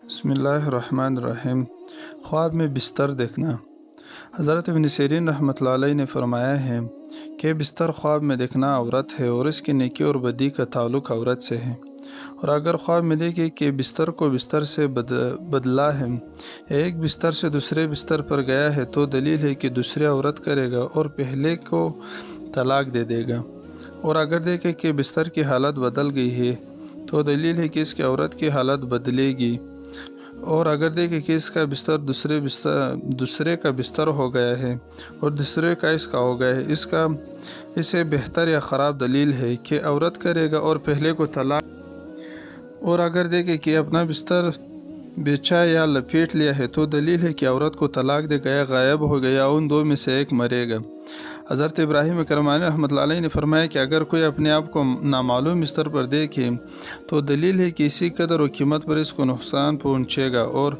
بسم اللہ الرحمن الرحیم۔ خواب میں بستر دیکھنا۔ حضرت ابن سیرین رحمۃ اللہ علیہ نے فرمایا ہے کہ بستر خواب میں دیکھنا عورت ہے اور اس کی نیکی اور بدی کا تعلق عورت سے ہے، اور اگر خواب میں دیکھے کہ بستر کو بستر سے بدلا ہے، ایک بستر سے دوسرے بستر پر گیا ہے، تو دلیل ہے کہ دوسرے عورت کرے گا اور پہلے کو طلاق دے دے گا، اور اگر دیکھے کہ بستر کی حالت بدل گئی ہے تو دلیل ہے کہ اس کی عورت کی حالت بدلے گی، اور اگر دیکھے کہ اس کا بستر دوسرے کا بستر ہو گیا ہے اور دوسرے کا اس کا ہو گیا ہے، اسے بہتر یا خراب دلیل ہے کہ عورت کرے گا اور پہلے کو طلاق، اور اگر دیکھے کہ اپنا بستر بچھا یا لپیٹ لیا ہے تو دلیل ہے کہ عورت کو طلاق دے گیا، غائب ہو گیا، ان دو میں سے ایک مرے گا۔ حضرت ابراہیم کرمانی رحمۃ اللہ علیہ نے فرمایا کہ اگر کوئی اپنے آپ کو نامعلوم بستر پر دیکھے تو دلیل ہے کہ اسی قدر و قیمت پر اس کو نقصان پہنچے گا، اور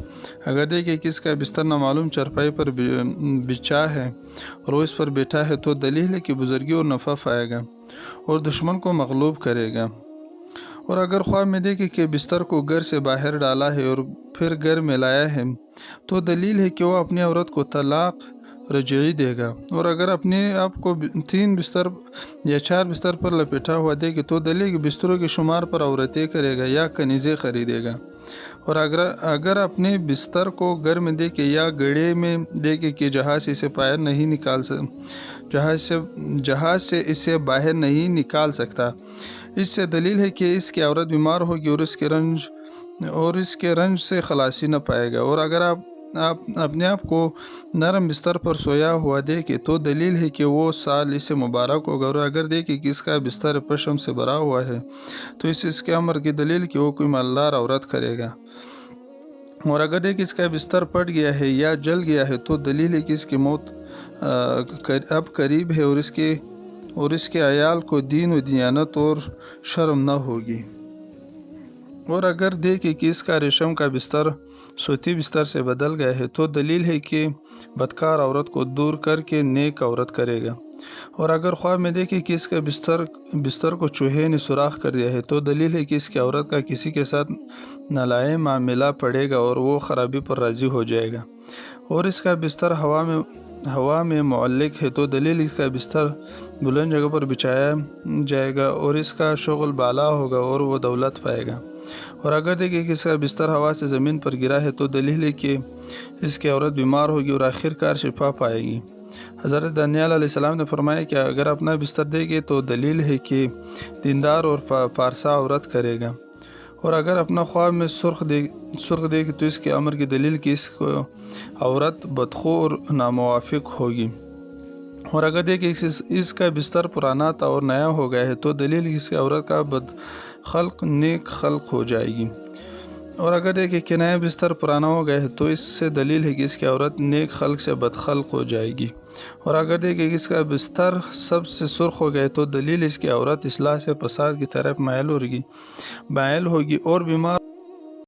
اگر دیکھے کہ اس کا بستر نامعلوم چرپائی پر بچھا ہے اور وہ اس پر بیٹھا ہے تو دلیل ہے کہ بزرگی اور نفع پائے گا اور دشمن کو مغلوب کرے گا، اور اگر خواب میں دیکھے کہ بستر کو گھر سے باہر ڈالا ہے اور پھر گھر میں لایا ہے تو دلیل ہے کہ وہ اپنی عورت کو طلاق رجعی دے گا، اور اگر اپنے آپ کو 3 بستر یا 4 بستر پر لپیٹا ہوا دیکھے تو دلیل ہے کہ بستروں کے شمار پر عورتیں کرے گا یا کنیزیں خریدے گا، اور اگر اپنے بستر کو گھر میں دیکھے یا گڑھے میں دیکھے کہ جہاز سے اسے باہر نہیں نکال سکتا، اس سے دلیل ہے کہ اس کی عورت بیمار ہوگی اور اس کے رنج سے خلاصی نہ پائے گا، اور اگر آپ اپنے آپ کو نرم بستر پر سویا ہوا دیکھے تو دلیل ہے کہ وہ سال اسے مبارک ہوگا، اور اگر دیکھے کہ اس کا بستر پشم سے بھرا ہوا ہے تو اس کے امر کی دلیل کہ وہ کوئی مالدار عورت کرے گا، اور اگر دیکھے اس کا بستر پھٹ گیا ہے یا جل گیا ہے تو دلیل ہے کہ اس کی موت اب قریب ہے، اور اس کے عیال کو دین و دیانت اور شرم نہ ہوگی، اور اگر دیکھے کہ اس کا ریشم کا بستر سوتی بستر سے بدل گیا ہے تو دلیل ہے کہ بدکار عورت کو دور کر کے نیک عورت کرے گا، اور اگر خواب میں دیکھے کہ اس کا بستر کو چوہے نے سوراخ کر دیا ہے تو دلیل ہے کہ اس کی عورت کا کسی کے ساتھ نالائم معاملہ پڑے گا اور وہ خرابی پر راضی ہو جائے گا، اور اس کا بستر ہوا میں معلق ہے تو دلیل اس کا بستر بلند جگہ پر بچھایا جائے گا اور اس کا شغل بالا ہوگا اور وہ دولت پائے گا، اور اگر دیکھے کہ اس کا بستر ہوا سے زمین پر گرا ہے تو دلیل ہے کہ اس کی عورت بیمار ہوگی اور آخر کار شفا پائے گی۔ حضرت دانیال علیہ السلام نے فرمایا کہ اگر اپنا بستر دیکھے تو دلیل ہے کہ دیندار اور پارسا عورت کرے گا، اور اگر اپنا خواب میں سرخ دیکھے تو اس کے امر کی دلیل کہ اس کو عورت بدخو اور ناموافق ہوگی، اور اگر دیکھے اس کا بستر پرانا تھا اور نیا ہو گیا ہے تو دلیل اس کی عورت کا بد خلق نیک خلق ہو جائے گی، اور اگر دیکھے کہ نیا بستر پرانا ہو گیا ہے تو اس سے دلیل ہے کہ اس کی عورت نیک خلق سے بد خلق ہو جائے گی، اور اگر دیکھے کہ اس کا بستر سب سے سرخ ہو گیا ہے تو دلیل اس کی عورت اصلاح سے فساد کی طرف مائل ہوگی اور